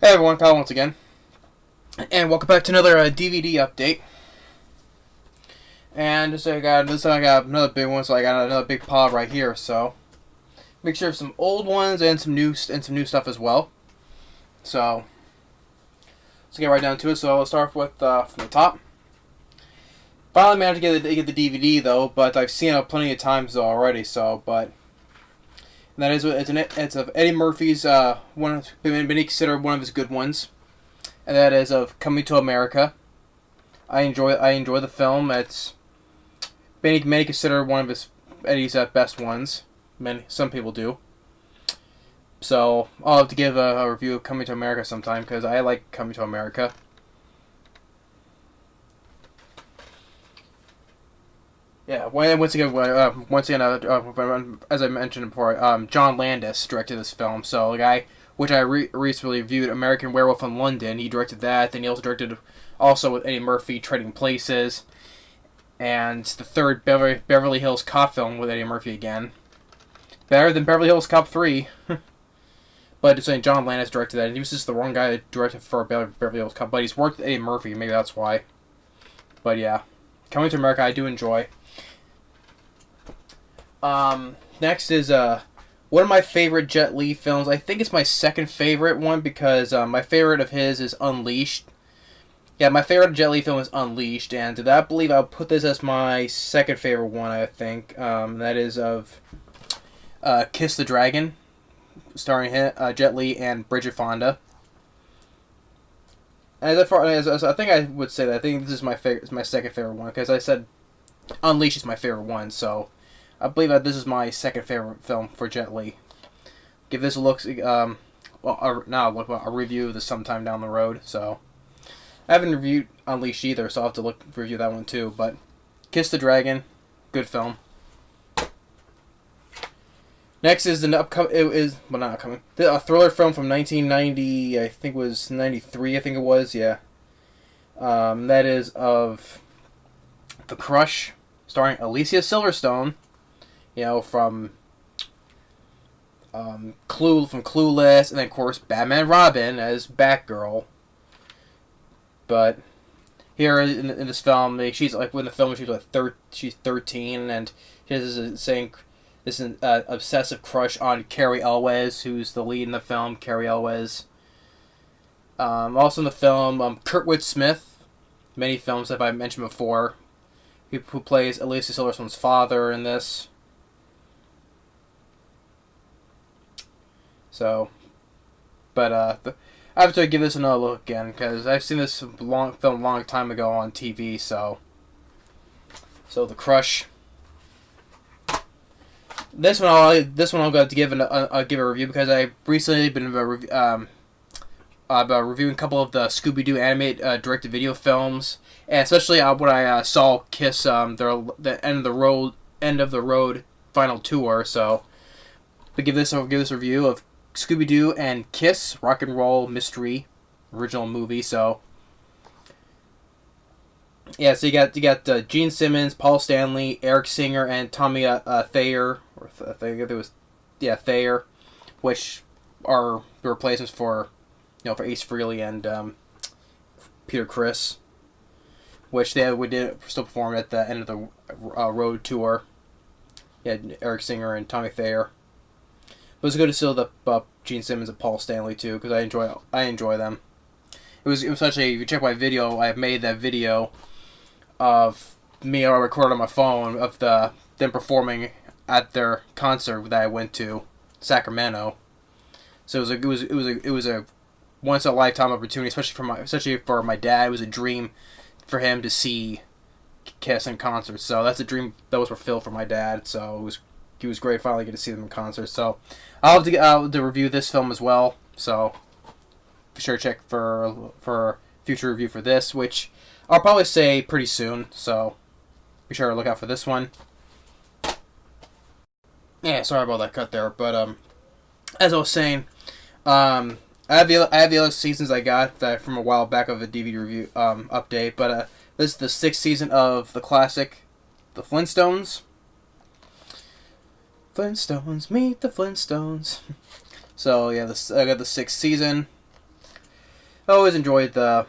Hey everyone, Kyle once again, and welcome back to another DVD update. And this time I got another big one, so I got another big pile right here. So make sure of some old ones and some new stuff as well. So let's get right down to it. So let's start with from the top. Finally managed to get the DVD though, but I've seen it plenty of times already. So and that is it's of Eddie Murphy's been considered one of his good ones, and that is of Coming to America. I enjoy the film. It's been considered one of Eddie's best ones. Some people do. So I'll have to give a review of Coming to America sometime because I like Coming to America. Yeah, once again, as I mentioned before, John Landis directed this film. So the guy, which I recently reviewed, American Werewolf in London, he directed that. Then he also directed, with Eddie Murphy, Trading Places, and the third Beverly Hills Cop film with Eddie Murphy again. Better than Beverly Hills Cop 3. But it's saying John Landis directed that, and he was just the wrong guy to direct it for Beverly Hills Cop. But he's worked with Eddie Murphy, maybe that's why. But yeah, Coming to America, I do enjoy. Next is one of my favorite Jet Li films. I think it's my second favorite one because my favorite of his is Unleashed. Yeah, my favorite Jet Li film is Unleashed, and I believe I'll put this as my second favorite one. I think that is of Kiss the Dragon, starring Jet Li and Bridget Fonda. And as I think I would say that I think this is my second favorite one because I said Unleashed is my favorite one, so I believe that this is my second favorite film for Jet Li. Give this a look. I'll review this sometime down the road. So I haven't reviewed Unleashed either, so I'll have to review that one too. But Kiss the Dragon, good film. Next is a thriller film from 1990. I think it was 93. I think it was. Yeah. That is of The Crush, starring Alicia Silverstone. You know, from Clueless, and then of course Batman Robin as Batgirl. But here in this film, she's like when the film she's she's 13, and she has this obsessive crush on Carrie Elwes, who's the lead in the film. Carrie Elwes. Also in the film, Kurtwood Smith, many films that I mentioned before, who plays Alicia Silverstone's father in this. So, but I have to give this another look again because I've seen this film a long time ago on TV. So The Crush. This one I'll go to give a review because I've recently been reviewing a couple of the Scooby-Doo animated direct-to-video films, and especially when I saw Kiss the end of the road final tour. So, I'll give this a review of Scooby-Doo and Kiss Rock and Roll Mystery original movie. So yeah, so you got Gene Simmons, Paul Stanley, Eric Singer, and Tommy Thayer, or I think it was Thayer, which are the replacements for for Ace Frehley and Peter Criss, which we did still perform at the end of the road tour. Yeah, Eric Singer and Tommy Thayer. But it was good to see the Gene Simmons and Paul Stanley too, because I enjoy them. It was such a. If you check my video, I made that video of me. I recorded on my phone of them performing at their concert that I went to, Sacramento. So it was a once in a lifetime opportunity, especially for my dad. It was a dream for him to see Kiss in concert. So that's a dream that was fulfilled for my dad. So it was great finally get to see them in concert. So I'll have to review this film as well. So be sure to check for future review for this, which I'll probably say pretty soon. So be sure to look out for this one. Yeah, sorry about that cut there, but as I was saying, I have the other seasons I got that from a while back of a DVD review update, but this is the 6th season of the classic, The Flintstones. Flintstones, meet the Flintstones. So yeah, I got the 6th season. always enjoyed the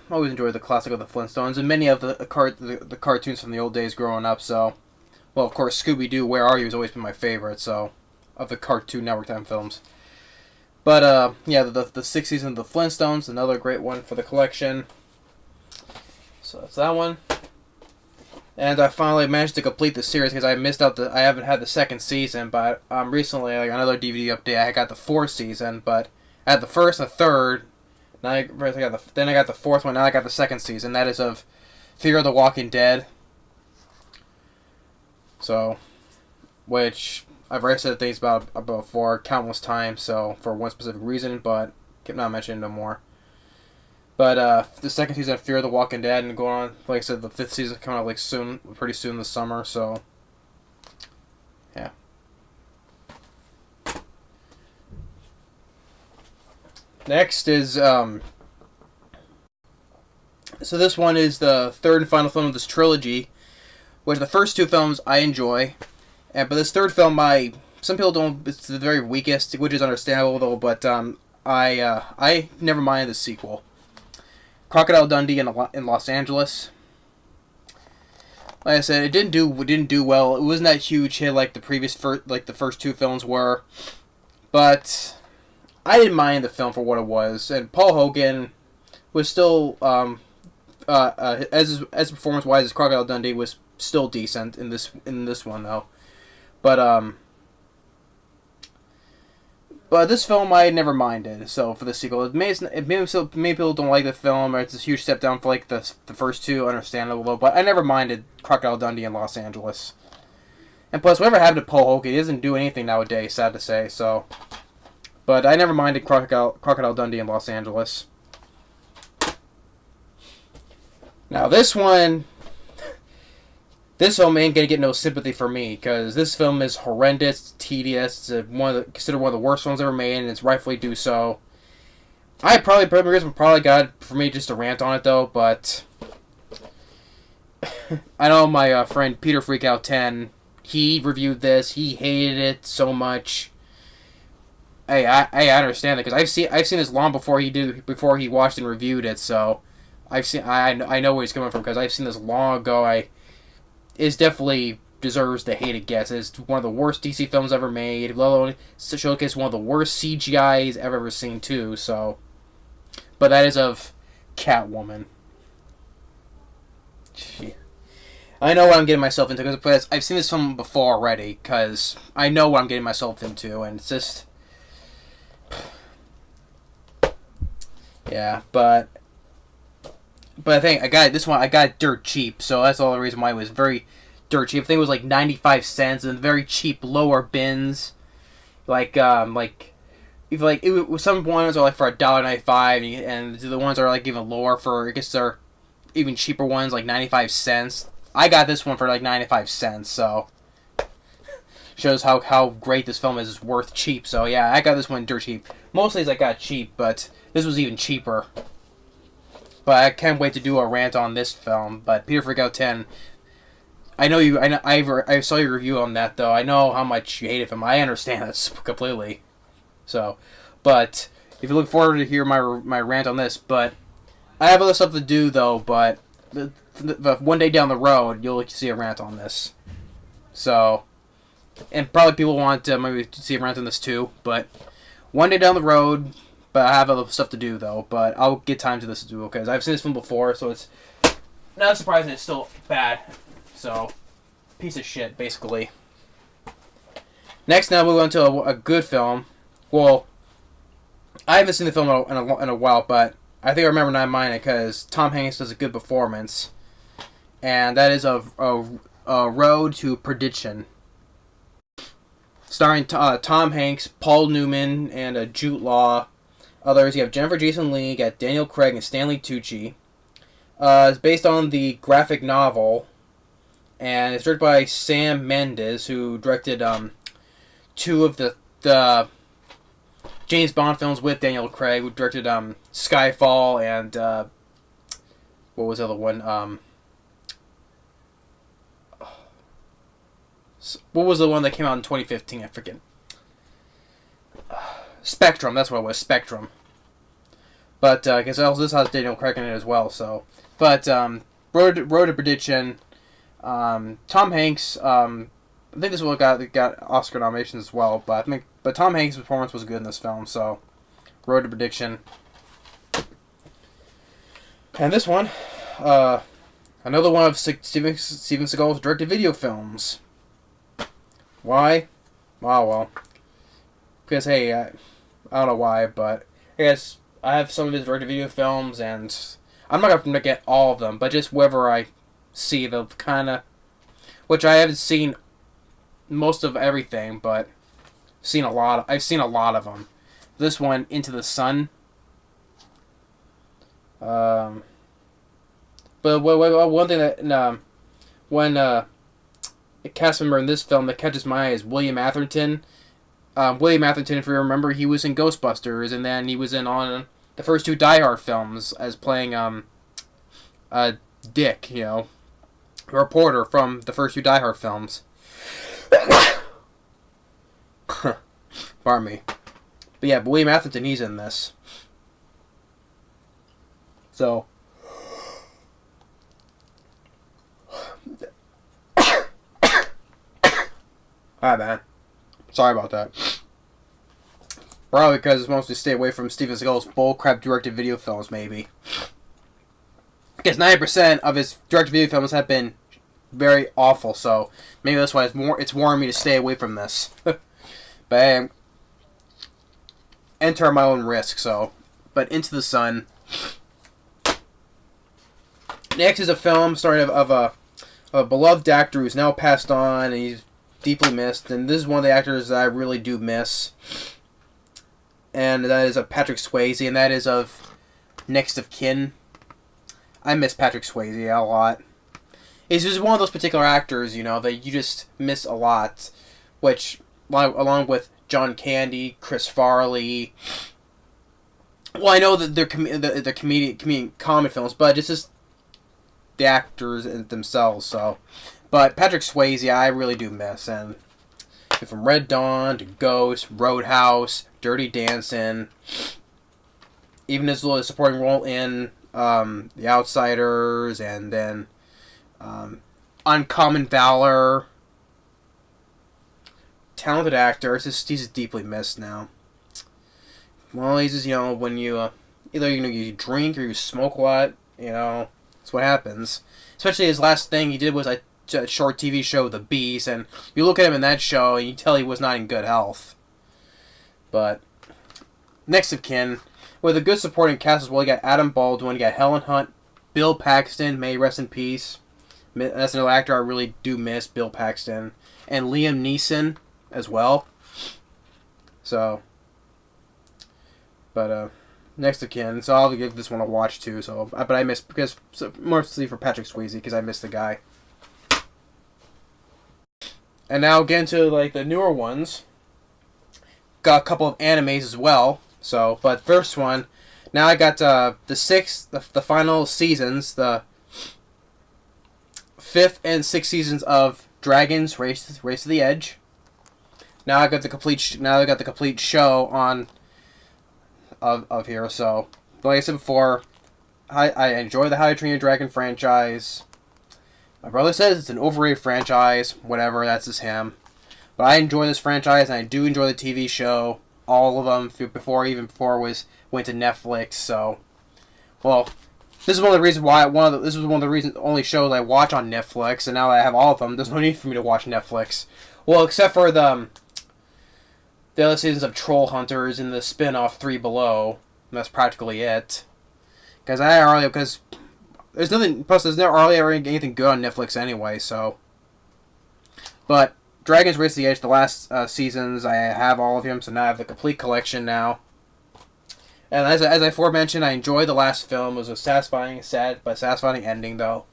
classic of the Flintstones and many of the cartoons from the old days growing up. So, well, of course, Scooby Doo, Where Are You has always been my favorite. So, of the Cartoon Network time films. But yeah, the sixth season of the Flintstones, another great one for the collection. So that's that one. And I finally managed to complete the series because I missed out I haven't had the second season, but recently, like another DVD update, I got the fourth season, but I had the first and the third. Then I got the fourth one. Now I got the second season. That is of Fear of the Walking Dead. So, which I've already said things about before countless times. So for one specific reason, but I'm not mentioning no more. But the second season of Fear of the Walking Dead and going on, like I said, the fifth season coming out like soon, pretty soon this summer. So, yeah. Next is so this one is the third and final film of this trilogy, which the first two films I enjoy, but this third film some people don't. It's the very weakest, which is understandable though. But I never mind the sequel. Crocodile Dundee in Los Angeles. Like I said, it didn't do well. It wasn't that huge hit like the first two films were, but I didn't mind the film for what it was. And Paul Hogan was still as performance wise as Crocodile Dundee was still decent in this one though, but But this film I never minded. So for the sequel, maybe people don't like the film, or it's a huge step down for like the first two. Understandable though, but I never minded Crocodile Dundee in Los Angeles. And plus, whatever happened to Paul Hogan, he doesn't do anything nowadays. Sad to say. So, but I never minded Crocodile Dundee in Los Angeles. Now this one. This film ain't gonna get no sympathy from me because this film is horrendous, tedious. It's considered one of the worst films ever made, and it's rightfully do so. Probably got for me just to rant on it though, but I know my friend Peter Freakout 10. He reviewed this. He hated it so much. Hey, I understand that because I've seen this long before he watched and reviewed it. So I know where he's coming from because I've seen this long ago. It definitely deserves the hate it gets. It's one of the worst DC films ever made. Let alone showcase one of the worst CGIs I've ever seen too. So, but that is of Catwoman. Gee. I know what I'm getting myself into because I've seen this film before already. Because I know what I'm getting myself into, and it's just, yeah. But I think I got this one. I got it dirt cheap, so that's all the reason why it was very dirt cheap. I think it was like 95 cents and very cheap lower bins, if some ones are like for $1.95, and the ones are like even lower for I guess they're even cheaper ones like 95 cents. I got this one for like 95 cents, so shows how great this film is. It's worth cheap. So yeah, I got this one dirt cheap. Mostly I got cheap, but this was even cheaper. But I can't wait to do a rant on this film. But Peter Freakout 10, I saw your review on that though. I know how much you hated him. I understand this completely. So, but if you look forward to hear my rant on this, but I have other stuff to do though. But the one day down the road, you'll see a rant on this. So, and probably people want to maybe see a rant on this too. But one day down the road. But I have other stuff to do, though. But I'll get time to this to do, because I've seen this film before, so it's not surprising it's still bad. So, piece of shit, basically. Next, now we'll go into a good film. Well, I haven't seen the film in a while, but I think I remember not minding it, because Tom Hanks does a good performance. And that is a Road to Perdition. Starring Tom Hanks, Paul Newman, and Jude Law. Others, you have Jennifer Jason Leigh, you got Daniel Craig, and Stanley Tucci. It's based on the graphic novel, and it's directed by Sam Mendes, who directed two of the James Bond films with Daniel Craig, who directed Skyfall and what was the other one? What was the one that came out in 2015? I forget. Spectrum, that's what it was, Spectrum. But because this has Daniel Craig in it as well. So, but Road to Perdition. Tom Hanks. I think this one got Oscar nominations as well. But Tom Hanks' performance was good in this film. So, Road to Perdition. And this one, another one of Steven Seagal's direct-to-video films. Why? Oh, well. Because, hey, I don't know why, but I guess I have some of his direct-to-video films, and I'm not going to get all of them, but just wherever I see the kind of... Which I haven't seen most of everything, but I've seen a lot of them. This one, Into the Sun. But one thing that... when a cast member in this film that catches my eye is William Atherton. William Atherton, if you remember, he was in Ghostbusters, and then he was on the first two Die Hard films as playing Dick, a reporter from the first two Die Hard films. Pardon me. But yeah, William Atherton, he's in this. So... Hi, man. Sorry about that. Probably because it's mostly stay away from Steven Seagal's bullcrap directed-video films, maybe. Because 90% of his direct-to-video films have been very awful, so maybe that's why it's warning me to stay away from this. But I enter my own risk, so. But Into the Sun. Next is a film starring of a beloved actor who's now passed on, and he's deeply missed, and this is one of the actors that I really do miss, and that is Patrick Swayze, and that is of Next of Kin. I miss Patrick Swayze a lot. He's just one of those particular actors, that you just miss a lot, which, along with John Candy, Chris Farley, well, I know that they're comedy films, but it's just the actors themselves, so... But Patrick Swayze, I really do miss. And from Red Dawn to Ghost, Roadhouse, Dirty Dancing, even his little supporting role in The Outsiders, and then Uncommon Valor. Talented actor. He's just deeply missed now. Well, he's just, when you either you drink or you smoke a lot, that's what happens. Especially his last thing he did was a short TV show, The Beast, and you look at him in that show and you tell he was not in good health. But Next of Kin, with a good supporting cast as well, you got Adam Baldwin, you got Helen Hunt, Bill Paxton, may he rest in peace. That's another actor I really do miss, Bill Paxton, and Liam Neeson as well. So, but Next of Kin, so I'll give this one a watch too. So, but I miss mostly for Patrick Swayze because I miss the guy. And now get into the newer ones. Got a couple of animes as well. So, but first one, now I got the final seasons, the 5th and 6th seasons of Dragons Race to the Edge. Now I got the complete show on of here. So, like I said before, I enjoy the How to Train Your Dragon franchise. My brother says it's an overrated franchise. Whatever, that's just him. But I enjoy this franchise, and I do enjoy the TV show. All of them, before it went to Netflix. So, well, this is one of the reasons why this was one of the only shows I watch on Netflix. And now that I have all of them, there's no need for me to watch Netflix. Well, except for the other seasons of Troll Hunters and the spin-off 3 Below. And that's practically it. Because there's nothing. Plus, there's never hardly ever anything good on Netflix anyway. So, but Dragons Race to the Edge, the last seasons, I have all of them. So now I have the complete collection now. And as I aforementioned, I enjoyed the last film. It was a sad but satisfying ending, though.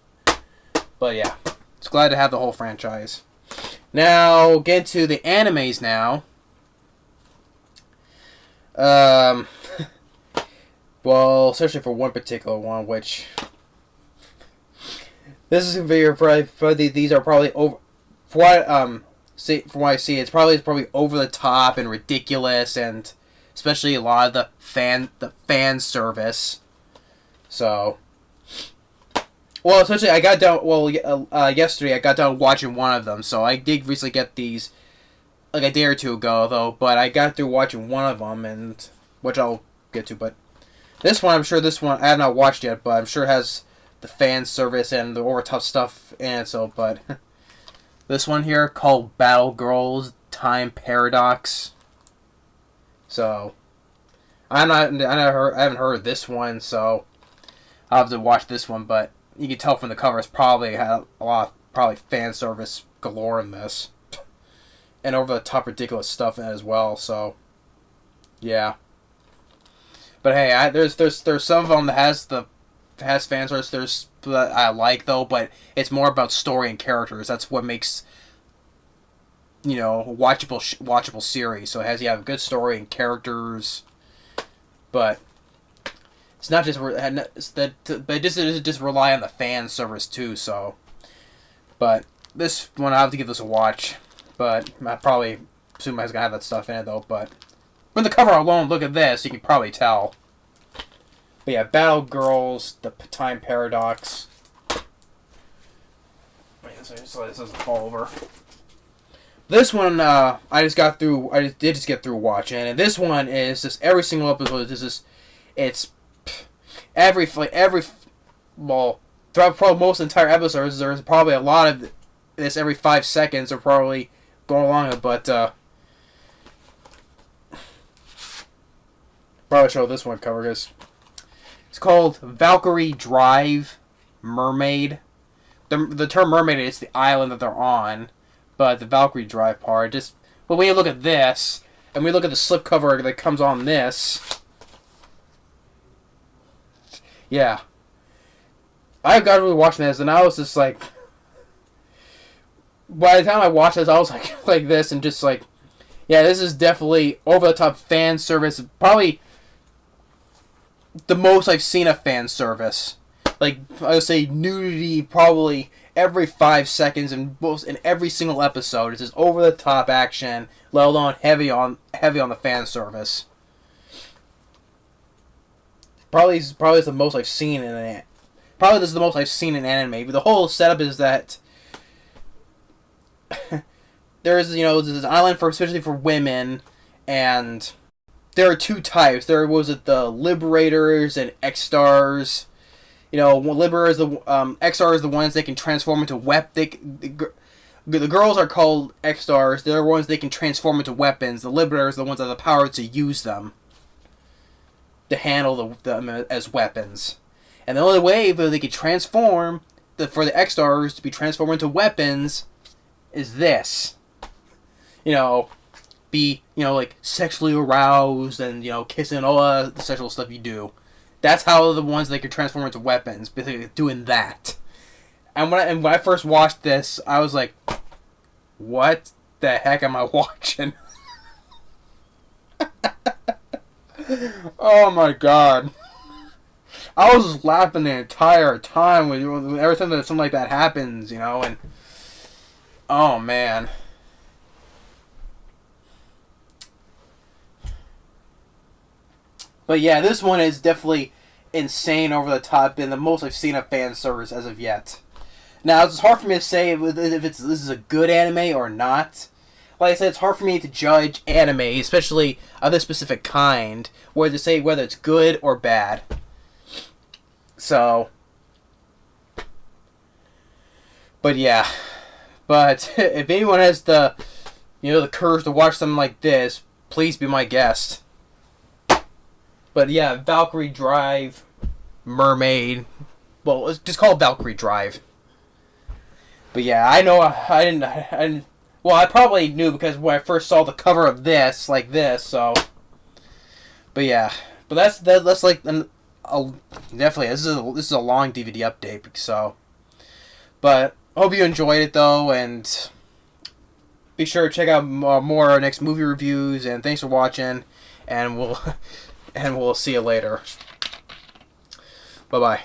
But yeah, it's glad to have the whole franchise. Now get to the animes now. Well, especially for one particular one, which this is gonna be probably these are probably over. From what I see, it's probably over the top and ridiculous, and especially a lot of the fan service. So, well, especially I got done. Well, yesterday I got done watching one of them. So I did recently get these like a day or two ago, though. But I got through watching one of them, and which I'll get to. But this one, I'm sure this one I have not watched yet, but I'm sure has the fan service and the over top stuff in it. So, but this one here called Battle Girls Time Paradox. So I haven't heard of this one, so I'll have to watch this one. But you can tell from the cover, it's probably had a lot of probably fan service galore in this, and over the top ridiculous stuff in it as well. So yeah. But hey, there's some of them that has fan service. There's that I like though, but it's more about story and characters. That's what makes watchable series. So it has a good story and characters, but it's not just but it doesn't just rely on the fan service too. So, but this one I have to give this a watch. But I probably assume it's gonna have that stuff in it though. But from the cover alone, look at this. You can probably tell. But yeah, Battle Girls, the Time Paradox. Wait, so this doesn't fall over. This one, I did just get through watching, and this one is just every single episode is just, it's well, throughout probably most entire episodes, there's probably a lot of this every 5 seconds, or probably going along it, but, probably show this one cover, because it's called Valkyrie Drive Mermaid. The term mermaid is the island that they're on. But the Valkyrie Drive part, but when you look at this, and we look at the slipcover that comes on this, yeah, I got really watching this, and I was just like, by the time I watched this, I was like this, and just like, yeah, this is definitely over the top fan service, probably the most I've seen of fan service. Like I would say, nudity probably every 5 seconds in every single episode. It's just over the top action, let alone heavy on the fan service. Probably is the most I've seen in it. Probably this is the most I've seen in anime. But the whole setup is that there's an island especially for women, and there are two types. There was the Liberators and X-Stars. Liberators, X-Stars are the ones they can transform into the girls are called X-Stars. They're the ones they can transform into weapons. The Liberators are the ones that have the power to use them, to handle them as weapons. And the only way that they can transform for the X-Stars to be transformed into weapons is this. Be like sexually aroused and kissing and all the sexual stuff you do. That's how the ones they could transform into weapons, basically doing that. And when I first watched this, I was like, what the heck am I watching? Oh my god. I was just laughing the entire time every time that something like that happens, and oh man. But yeah, this one is definitely insane, over the top, and the most I've seen of fan service as of yet. Now, it's hard for me to say if this is a good anime or not. Like I said, it's hard for me to judge anime, especially of this specific kind, to say whether it's good or bad. So, but yeah. But if anyone has the courage to watch something like this, please be my guest. But yeah, Valkyrie Drive, Mermaid. Well, let's just call it Valkyrie Drive. But yeah, I know I didn't. Well, I probably knew because when I first saw the cover of this, like this. So, but yeah, but that's like definitely this is a long DVD update. So, but I hope you enjoyed it though, and be sure to check out more of our next movie reviews. And thanks for watching, and we'll see you later. Bye bye.